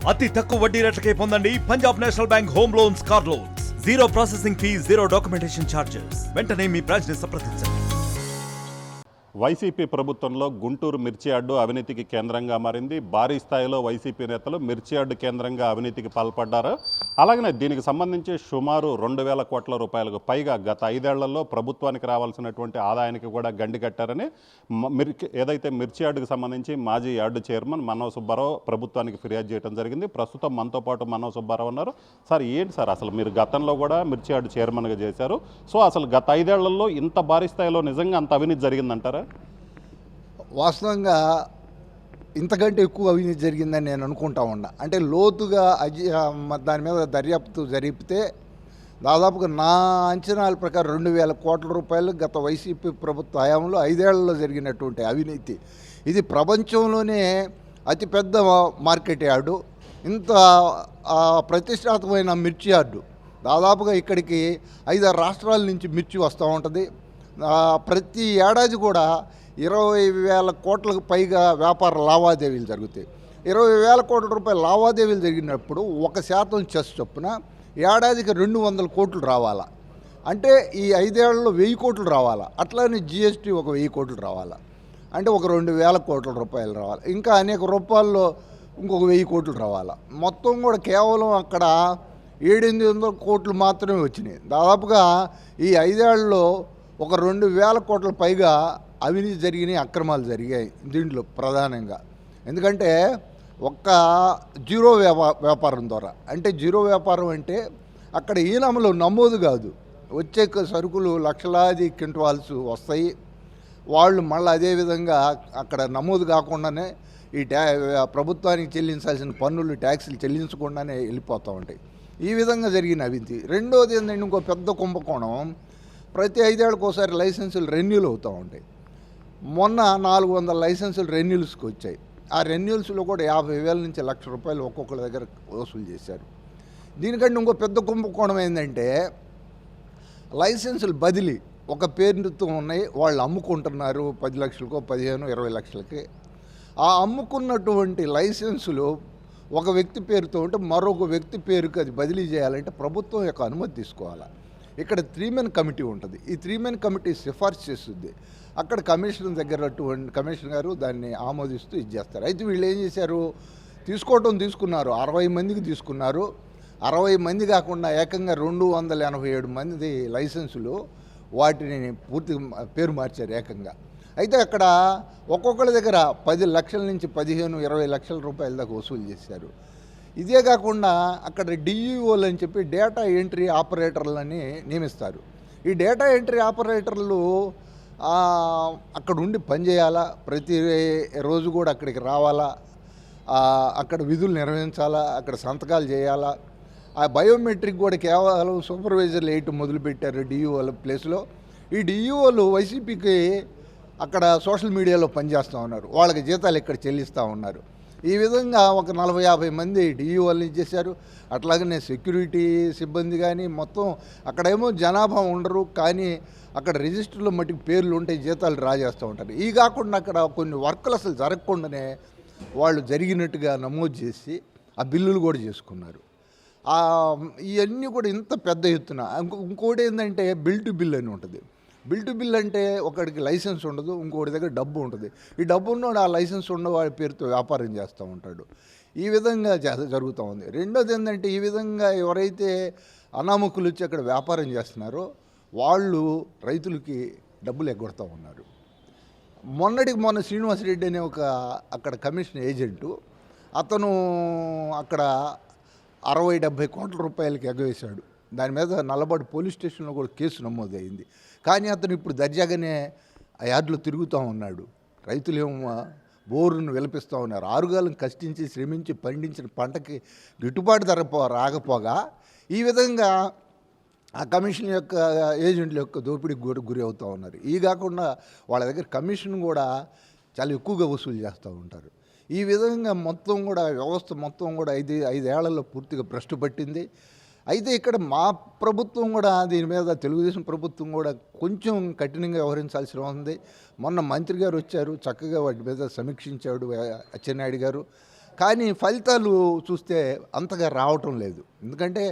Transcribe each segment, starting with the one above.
అతి తక్కువ వడ్డీ రేట్లకే పొందండి Punjab national bank home loans, car loans. Zero processing fee, zero documentation charges. వెంటనే మీ బ్రాంచ్ ని సంప్రదించండి. వైసీపీ ప్రభుత్వంలో గుంటూరు మిర్చి యార్డు అవినీతికి కేంద్రంగా మారింది. భారీ స్థాయిలో వైసీపీ నేతలు మిర్చి యార్డు కేంద్రంగా అవినీతికి పాల్పడ్డారు. అలాగనే దీనికి సంబంధించి సుమారు 2,000 కోట్ల రూపాయలకు పైగా గత 5 ఏళ్లలో ప్రభుత్వానికి రావాల్సినటువంటి ఆదాయానికి కూడా గండి కట్టారని ఏదైతే మిర్చి యార్డుకు సంబంధించి మాజీ యార్డు చైర్మన్ మన్నవ సుబ్బారావు ప్రభుత్వానికి ఫిర్యాదు చేయడం జరిగింది. ప్రస్తుతం మనతో పాటు మన్నవ సుబ్బారావు ఉన్నారు. సార్, ఏంటి సార్ అసలు మీరు గతంలో కూడా మిర్చి యార్డు చైర్మన్గా చేశారు. సో అసలు గత 5 ఏళ్లలో ఇంత భారీ స్థాయిలో నిజంగా అంత అవినీతి జరిగిందంటారా? వాస్తవంగా ఇంతకంటే ఎక్కువ అవినీతి జరిగిందని నేను అనుకుంటా ఉన్నా. అంటే లోతుగా దాని మీద దర్యాప్తు జరిపితే దాదాపుగా నా అంచనాల ప్రకారం 2,000 కోట్ల రూపాయలు గత వైసీపీ ప్రభుత్వ హయాంలో 5 ఏళ్లలో జరిగినటువంటి అవినీతి. ఇది ప్రపంచంలోనే అతిపెద్ద మార్కెట్ యార్డు, ఇంత ప్రతిష్టాత్మకమైన మిర్చి యార్డు. దాదాపుగా ఇక్కడికి 5-6 రాష్ట్రాల నుంచి మిర్చి వస్తూ ఉంటుంది. ప్రతి ఏడాది కూడా 20,000 కోట్లకు పైగా వ్యాపార లావాదేవీలు జరుగుతాయి. 20,000 కోట్ల రూపాయల లావాదేవీలు జరిగినప్పుడు 1% చెస్ చొప్పున ఏడాదికి 200 కోట్లు రావాలా. అంటే ఈ 5 ఏళ్లలో 1000 కోట్లు రావాలా. అట్లానే జిఎస్టీ ఒక 1000 కోట్లు రావాలా. అంటే ఒక 2,000 కోట్ల రూపాయలు రావాలి. ఇంకా అనేక రూపాయల్లో ఇంకొక 1000 కోట్లు రావాలా. మొత్తం కూడా కేవలం అక్కడ 700-800 కోట్లు మాత్రమే వచ్చినాయి. దాదాపుగా ఈ 5 ఏళ్లలో ఒక 2,000 కోట్ల పైగా అవినీతి జరిగినాయి, అక్రమాలు జరిగాయి దీంట్లో ప్రధానంగా. ఎందుకంటే ఒక్క జీరో వ్యాపారం ద్వారా, అంటే జీరో వ్యాపారం అంటే అక్కడ ఈనామలో నమోదు కాదు, వచ్చే సరుకులు లక్షలాది క్వింటాల్స్ వస్తాయి. వాళ్ళు మళ్ళీ అదేవిధంగా అక్కడ నమోదు కాకుండానే ఈ ప్రభుత్వానికి చెల్లించాల్సిన పన్నులు, ట్యాక్సులు చెల్లించకుండానే వెళ్ళిపోతూ ఉంటాయి. ఈ విధంగా జరిగిన అవినీతి. రెండోది ఏంటంటే ఇంకో పెద్ద కుంభకోణం, ప్రతి 5 ఏళ్ళకి ఒకసారి లైసెన్సులు రెన్యూల్ అవుతూ ఉంటాయి. మొన్న 400 లైసెన్సులు రెన్యూల్స్కి వచ్చాయి. ఆ రెన్యూల్స్లో కూడా 50,000 నుంచి 1,00,000 రూపాయలు ఒక్కొక్కరి దగ్గర వసూలు చేశారు. దీనికంటే ఇంకో పెద్ద కుంభకోణం ఏంటంటే లైసెన్సులు బదిలీ ఒక పేరుతో ఉన్నాయి, వాళ్ళు అమ్ముకుంటున్నారు 10 లక్షలకో 15-20 లక్షలకి. ఆ అమ్ముకున్నటువంటి లైసెన్సులు ఒక వ్యక్తి పేరుతో ఉంటే మరొక వ్యక్తి పేరుకి అది బదిలీ చేయాలంటే ప్రభుత్వం యొక్క అనుమతి తీసుకోవాలి. ఇక్కడ 3 మెన్ కమిటీ ఉంటుంది. ఈ 3 మెన్ కమిటీ సిఫార్సు చేస్తుంది. అక్కడ కమిషనర్ దగ్గర కమిషనర్ గారు దాన్ని ఆమోదిస్తూ చేస్తారు. అయితే వీళ్ళు ఏం చేశారు, తీసుకున్నారు 60 మందికి తీసుకున్నారు. 60 మంది కాకుండా ఏకంగా 287 మంది లైసెన్సులు వాటిని పూర్తిగా పేరు మార్చారు ఏకంగా. అయితే అక్కడ ఒక్కొక్కరి దగ్గర 10 లక్షల నుంచి 15-20 లక్షల రూపాయల దాకా వసూలు చేశారు. ఇదే కాకుండా అక్కడ డిఈఓలు అని చెప్పి డేటా ఎంట్రీ ఆపరేటర్లని నియమిస్తారు. ఈ డేటా ఎంట్రీ ఆపరేటర్లు అక్కడ ఉండి పనిచేయాలా, ప్రతి రోజు కూడా అక్కడికి రావాలా, అక్కడ విధులు నిర్వహించాలా, అక్కడ సంతకాలు చేయాలా. ఆ బయోమెట్రిక్ కూడా కేవలం సూపర్వైజర్లు వేయటం మొదలుపెట్టారు డిఈఓల ప్లేస్లో. ఈ డిఈఓలు వైసీపీకి అక్కడ సోషల్ మీడియాలో పనిచేస్తూ ఉన్నారు, వాళ్ళకి జీతాలు ఇక్కడ చెల్లిస్తూ ఉన్నారు. ఈ విధంగా ఒక 40-50 మంది డిఈఓల్ని ఇచ్చేశారు. అట్లాగనే సెక్యూరిటీ సిబ్బంది కానీ మొత్తం అక్కడేమో జనాభా ఉండరు, కానీ అక్కడ రిజిస్టర్లో మట్టుకు పేర్లు ఉంటాయి, జీతాలు డ్రా చేస్తూ ఉంటారు. ఈ కాకుండా అక్కడ కొన్ని వర్కులు అసలు జరగకుండానే వాళ్ళు జరిగినట్టుగా నమోదు చేసి ఆ బిల్లులు కూడా చేసుకున్నారు. ఇవన్నీ కూడా ఇంత పెద్ద ఎత్తున. ఇంకోటి ఏంటంటే బిల్ టు బిల్ అని ఉంటుంది. బిల్ టు బిల్ అంటే ఒకడికి లైసెన్స్ ఉండదు, ఇంకోటి దగ్గర డబ్బు ఉంటుంది. ఈ డబ్బు ఉన్నవాడు ఆ లైసెన్స్ ఉన్న వాడి పేరుతో వ్యాపారం చేస్తూ ఉంటాడు. ఈ విధంగా జరుగుతూ ఉంది. రెండోది ఏంటంటే ఈ విధంగా ఎవరైతే అనామకులు వచ్చి అక్కడ వ్యాపారం చేస్తున్నారో వాళ్ళు రైతులకి డబ్బులు ఎగ్గొడతా ఉన్నారు. మొన్న శ్రీనివాసరెడ్డి అనే ఒక అక్కడ కమిషన్ ఏజెంటు, అతను అక్కడ 60-70 కోట్ల రూపాయలకి ఎగవేశాడు. దాని మీద నల్లబడి పోలీస్ స్టేషన్లో కూడా కేసు నమోదైంది. కానీ అతను ఇప్పుడు దర్జాగానే ఆ యార్డులో తిరుగుతూ ఉన్నాడు. రైతులేమో బోరును విలపిస్తూ ఉన్నారు. ఆరుగాలం కష్టించి శ్రమించి పండించిన పంటకి గిట్టుబాటు ధర రాకపోగా ఈ విధంగా ఆ కమిషన్ యొక్క ఏజెంట్ల యొక్క దోపిడీకి కూడా గురి అవుతూ ఉన్నారు. ఈ కాకుండా వాళ్ళ దగ్గర కమిషన్ కూడా చాలా ఎక్కువగా వసూలు చేస్తూ ఉంటారు. ఈ విధంగా మొత్తం కూడా వ్యవస్థ మొత్తం కూడా 5 ఏళ్లలో పూర్తిగా భ్రష్టు పట్టింది. అయితే ఇక్కడ మా ప్రభుత్వం కూడా దీని మీద, తెలుగుదేశం ప్రభుత్వం కూడా కొంచెం కఠినంగా వ్యవహరించాల్సి ఉంది. మొన్న మంత్రి గారు వచ్చారు, చక్కగా వాటి మీద సమీక్షించాడు అచ్చెన్నాయుడు గారు. కానీ ఫలితాలు చూస్తే అంతగా రావటం లేదు. ఎందుకంటే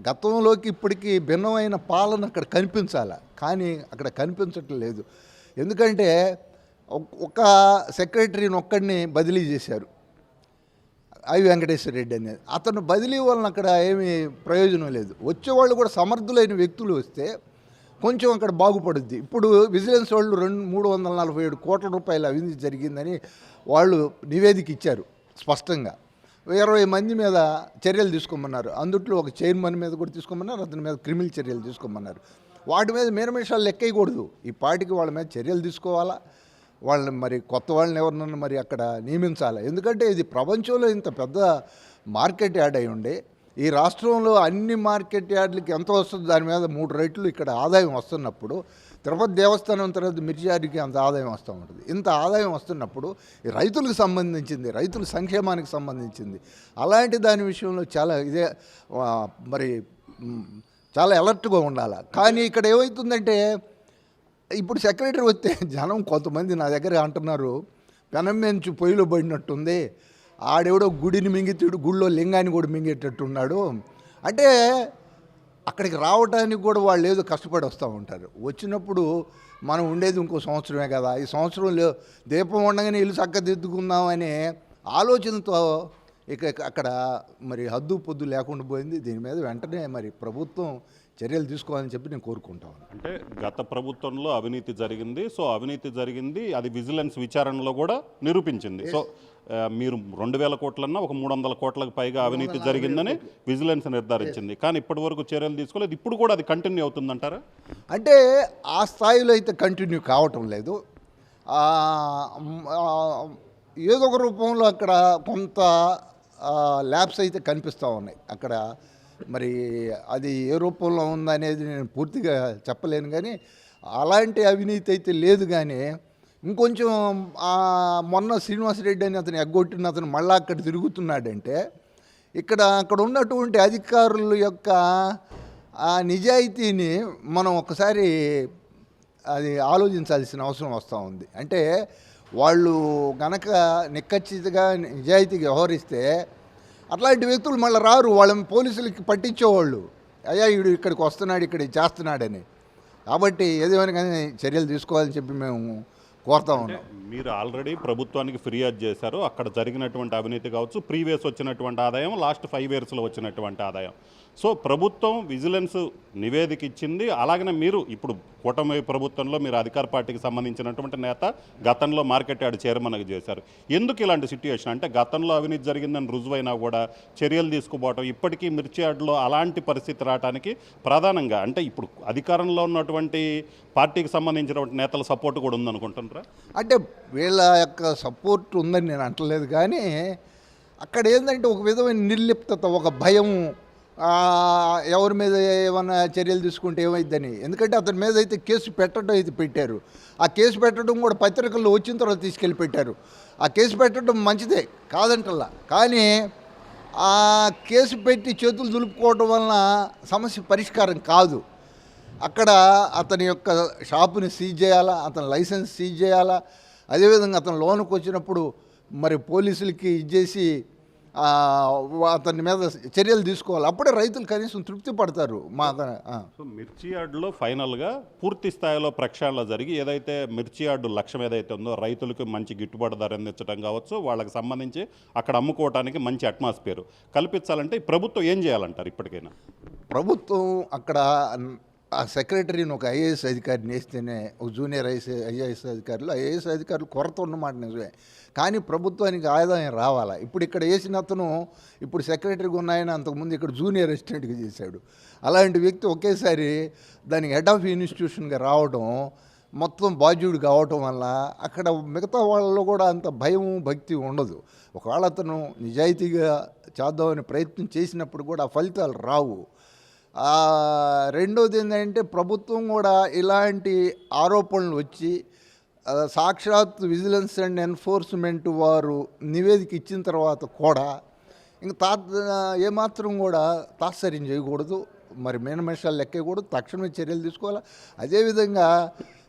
గతంలోకి ఇప్పటికీ భిన్నమైన పాలన అక్కడ కనిపించాల, కానీ అక్కడ కనిపించటం లేదు. ఎందుకంటే ఒక సెక్రటరీని ఒక్కడిని బదిలీ చేశారు, ఐ వెంకటేశ్వర రెడ్డి అనేది. అతను బదిలీ వలన అక్కడ ఏమీ ప్రయోజనం లేదు. వచ్చేవాళ్ళు కూడా సమర్థులైన వ్యక్తులు వస్తే కొంచెం అక్కడ బాగుపడుద్ది. ఇప్పుడు విజిలెన్స్ వాళ్ళు 347 కోట్ల రూపాయల అవినీతి జరిగిందని వాళ్ళు నివేదిక ఇచ్చారు స్పష్టంగా. 20 మంది మీద చర్యలు తీసుకోమన్నారు. అందుట్లో ఒక చైర్మన్ మీద కూడా తీసుకోమన్నారు, అతని మీద క్రిమినల్ చర్యలు తీసుకోమన్నారు. వాటి మీద మీనమేషాలు లెక్కేయకూడదు. ఈ పార్టీకి వాళ్ళ మీద చర్యలు తీసుకోవాలా, వాళ్ళని మరి కొత్త వాళ్ళని ఎవరినన్నా మరి అక్కడ నియమించాలి. ఎందుకంటే ఇది ప్రపంచంలో ఇంత పెద్ద మార్కెట్ యార్డ్ అయి ఉండే, ఈ రాష్ట్రంలో అన్ని మార్కెట్ యార్డులకి ఎంత వస్తుందో దాని మీద 3 రెట్లు ఇక్కడ ఆదాయం వస్తున్నప్పుడు, తిరుపతి దేవస్థానం తర్వాత మిర్చి యార్డుకి అంత ఆదాయం వస్తూ ఉంటుంది. ఇంత ఆదాయం వస్తున్నప్పుడు ఈ రైతులకు సంబంధించింది, రైతుల సంక్షేమానికి సంబంధించింది. అలాంటి దాని విషయంలో చాలా మరి చాలా అలర్ట్గా ఉండాలి. కానీ ఇక్కడ ఏమవుతుందంటే ఇప్పుడు సెక్రటరీ వస్తే జనం కొంతమంది నా దగ్గర అంటున్నారు, పెనం మెంచు పొయ్యిలో పడినట్టుంది, ఆడెవడో గుడిని మింగితేడు గుడిలో లింగాన్ని కూడా మింగేటట్టున్నాడు అంటే, అక్కడికి రావడానికి కూడా వాళ్ళు ఏదో కష్టపడి వస్తూ ఉంటారు. వచ్చినప్పుడు మనం ఉండేది ఇంకో సంవత్సరమే కదా, ఈ సంవత్సరంలో దీపం ఉండగానే ఇల్లు చక్కదిద్దుకుందామనే ఆలోచనతో ఇక అక్కడ మరి హద్దు పొద్దు లేకుండా పోయింది. దీని మీద వెంటనే మరి ప్రభుత్వం చర్యలు తీసుకోవాలని చెప్పి నేను కోరుకుంటాను. అంటే గత ప్రభుత్వంలో అవినీతి జరిగింది, సో అవినీతి జరిగింది, అది విజిలెన్స్ విచారణలో కూడా నిరూపించింది. సో మీరు 2000 కోట్లన్నా ఒక 300 కోట్లకు పైగా అవినీతి జరిగిందని విజిలెన్స్ నిర్ధారించింది. కానీ ఇప్పటి వరకు చర్యలు తీసుకోలేదు. ఇప్పుడు కూడా అది కంటిన్యూ అవుతుందంటారా? అంటే ఆ స్థాయిలో అయితే కంటిన్యూ కావటం లేదు. ఏదో ఒక రూపంలో అక్కడ కొంత ల్యాబ్స్ అయితే కనిపిస్తూ ఉన్నాయి. అక్కడ మరి అది ఏ రూపంలో ఉందనేది నేను పూర్తిగా చెప్పలేను, కానీ అలాంటి అవినీతి అయితే లేదు. కానీ ఇంకొంచెం మొన్న శ్రీనివాసరెడ్డి అని అతను ఎగ్గొట్టిన అతను మళ్ళీ అక్కడ తిరుగుతున్నాడంటే అక్కడ ఉన్నటువంటి అధికారుల యొక్క ఆ నిజాయితీని మనం ఒకసారి అది ఆలోచించాల్సిన అవసరం వస్తూ ఉంది. అంటే వాళ్ళు గనక నిక్కచ్చిగా నిజాయితీగా వ్యవహరిస్తే అట్లాంటి వ్యక్తులు మళ్ళీ రారు. వాళ్ళని పోలీసులకి పట్టించేవాళ్ళు, అయ్యా వీడు ఇక్కడికి వస్తున్నాడు, ఇక్కడ చేస్తున్నాడని. కాబట్టి ఏదేమైనా కానీ చర్యలు తీసుకోవాలని చెప్పి మేము కోరుతా ఉన్నాం. మీరు ఆల్రెడీ ప్రభుత్వానికి ఫిర్యాదు చేశారు, అక్కడ జరిగినటువంటి అవినీతి కావచ్చు, ప్రీవియస్ వచ్చినటువంటి ఆదాయం, లాస్ట్ 5 ఇయర్స్లో వచ్చినటువంటి ఆదాయం. సో ప్రభుత్వం విజిలెన్స్ నివేదిక ఇచ్చింది. అలాగనే మీరు ఇప్పుడు కూటమి ప్రభుత్వంలో మీరు అధికార పార్టీకి సంబంధించినటువంటి నేత గతంలో మార్కెట్ యార్డ్ చైర్మన్గా చేశారు. ఎందుకు ఇలాంటి సిట్యుయేషన్? అంటే గతంలో అవినీతి జరిగిందని రుజువైనా కూడా చర్యలు తీసుకుపోవటం, ఇప్పటికీ మిర్చి యార్డ్లో అలాంటి పరిస్థితి రావడానికి ప్రధానంగా అంటే ఇప్పుడు అధికారంలో ఉన్నటువంటి పార్టీకి సంబంధించినటువంటి నేతల సపోర్ట్ కూడా ఉందనుకుంటున్నారా? అంటే వీళ్ళ యొక్క సపోర్ట్ ఉందని నేను అంటలేదు, కానీ అక్కడ ఏంటంటే ఒక విధమైన నిర్లిప్తత, ఒక భయం, ఎవరి మీద ఏమైనా చర్యలు తీసుకుంటే ఏమైందని. ఎందుకంటే అతని మీద అయితే కేసు పెట్టడం అయితే పెట్టారు. ఆ కేసు పెట్టడం కూడా పత్రికల్లో వచ్చిన తర్వాత తీసుకెళ్ళి పెట్టారు. ఆ కేసు పెట్టడం మంచిదే కాదంటల్లా, కానీ ఆ కేసు పెట్టి చేతులు దులుపుకోవడం వలన సమస్య పరిష్కారం కాదు. అక్కడ అతని యొక్క షాపుని సీజ్ చేయాలా, అతని లైసెన్స్ సీజ్ చేయాలా, అదేవిధంగా అతను లోనుకు వచ్చినప్పుడు మరి పోలీసులకి ఇచ్చేసి అతని మీద చర్యలు తీసుకోవాలి. అప్పుడే రైతులు కనీసం తృప్తి పడతారు. సో మిర్చి యార్డులో ఫైనల్గా పూర్తి స్థాయిలో ప్రక్షాళన జరిగి ఏదైతే మిర్చి యార్డు లక్ష్యం ఏదైతే ఉందో రైతులకు మంచి గిట్టుబాటు ధర అందించడం కావచ్చు, వాళ్ళకి సంబంధించి అక్కడ అమ్ముకోవడానికి మంచి అట్మాస్ఫియర్ కల్పించాలంటే ప్రభుత్వం ఏం చేయాలంటారు? ఇప్పటికైనా ప్రభుత్వం అక్కడ ఆ సెక్రటరీని ఒక ఐఏఎస్ అధికారిని వేస్తేనే, ఒక జూనియర్ ఐఏఎస్ అధికారులు కొరత ఉన్నమాట నిజమే, కానీ ప్రభుత్వానికి ఆదాయం రావాలా. ఇప్పుడు ఇక్కడ వేసిన అతను ఇప్పుడు సెక్రటరీగా ఉన్నాయని అంతకుముందు ఇక్కడ జూనియర్ అసిస్టెంట్గా చేశాడు. అలాంటి వ్యక్తి ఒకేసారి దానికి హెడ్ ఆఫ్ ఇన్స్టిట్యూషన్గా రావడం, మొత్తం బాధ్యుడు కావటం వల్ల అక్కడ మిగతా వాళ్ళలో కూడా అంత భయం భక్తి ఉండదు. ఒకవేళ అతను నిజాయితీగా చేద్దామని ప్రయత్నం చేసినప్పుడు కూడా ఆ ఫలితాలు రావు. రెండోది ఏంటంటే ప్రభుత్వం కూడా ఇలాంటి ఆరోపణలు వచ్చి సాక్షాత్ విజిలెన్స్ అండ్ ఎన్ఫోర్స్మెంట్ వారు నివేదిక ఇచ్చిన తర్వాత కూడా ఇంకా ఏమాత్రం కూడా తాత్సర్యం చేయకూడదు, మరి మీనమేషాలు లెక్కకూడదు, తక్షణమే చర్యలు తీసుకోవాలి. అదేవిధంగా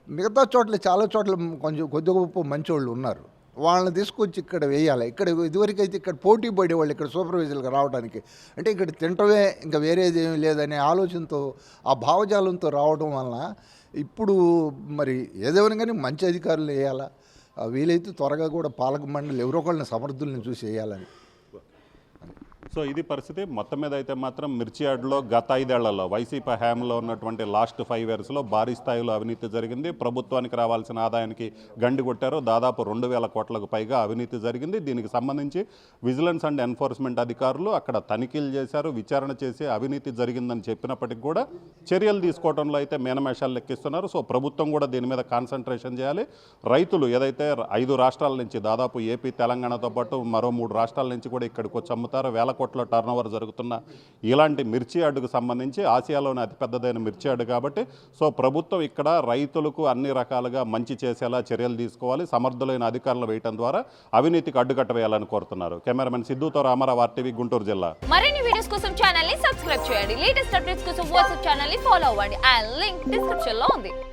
మిగతా చోట్ల చాలా చోట్ల కొంచెం కొద్ది గొప్ప మంచోళ్ళు ఉన్నారు, వాళ్ళని తీసుకొచ్చి ఇక్కడ వేయాలి. ఇక్కడ ఇదివరకు అయితే ఇక్కడ పోటీ పడేవాళ్ళు ఇక్కడ సూపర్వైజర్గా రావడానికి. అంటే ఇక్కడ తింటమే ఇంకా వేరేది ఏమీ లేదనే ఆలోచనతో ఆ భావజాలంతో రావడం వలన ఇప్పుడు మరి ఏదేమైనా కానీ మంచి అధికారులు వేయాలా, వీలైతే త్వరగా కూడా పాలక మండలి ఎవరో ఒకళ్ళని సమర్థుల్ని చూసి వేయాలని. సో ఇది పరిస్థితి. మొత్తం మీద అయితే మాత్రం మిర్చి యార్డులో గత 5 ఏళ్లలో వైసీపీ హయాంలో ఉన్నటువంటి లాస్ట్ 5 ఇయర్స్లో భారీ స్థాయిలో అవినీతి జరిగింది. ప్రభుత్వానికి రావాల్సిన ఆదాయానికి గండి కొట్టారు. దాదాపు 2,000 కోట్లకు పైగా అవినీతి జరిగింది. దీనికి సంబంధించి విజిలెన్స్ అండ్ ఎన్ఫోర్స్మెంట్ అధికారులు అక్కడ తనిఖీలు చేశారు, విచారణ చేసి అవినీతి జరిగిందని చెప్పినప్పటికీ కూడా చర్యలు తీసుకోవడంలో అయితే మేనమేషాలు లెక్కిస్తున్నారు. సో ప్రభుత్వం కూడా దీని మీద కాన్సన్ట్రేషన్ చేయాలి. రైతులు ఏదైతే 5 రాష్ట్రాల నుంచి దాదాపు ఏపీ, తెలంగాణతో పాటు మరో 3 రాష్ట్రాల నుంచి కూడా ఇక్కడికి వచ్చి అమ్ముతారు. 1,000 కోట్ల టర్నోవర్ జరుగుతున్న ఇలాంటి మిర్చి యార్డుకు సంబంధించి ఆసియాలోనే అతిపెద్దదైన మిర్చి యార్డు కాబట్టి సో ప్రభుత్వం ఇక్కడ రైతులకు అన్ని రకాలుగా మంచి చేసేలా చర్యలు తీసుకోవాలి. సమర్థులైన అధికారులు వేయడం ద్వారా అవినీతికి అడ్డుకట్ట వేయాలని కోరుతున్నారు. కెమెరామెన్ సిద్ధుతో రామారావు, RTV, గుంటూరు జిల్లా. మరిన్ని వీడియోస్ కోసం ఛానల్ ని సబ్స్క్రైబ్ చేయండి. లేటెస్ట్ అప్డేట్స్ కోసం వాట్సాప్ ఛానల్ ని ఫాలో అవ్వండి. ఆ లింక్ డిస్క్రిప్షన్ లో ఉంది.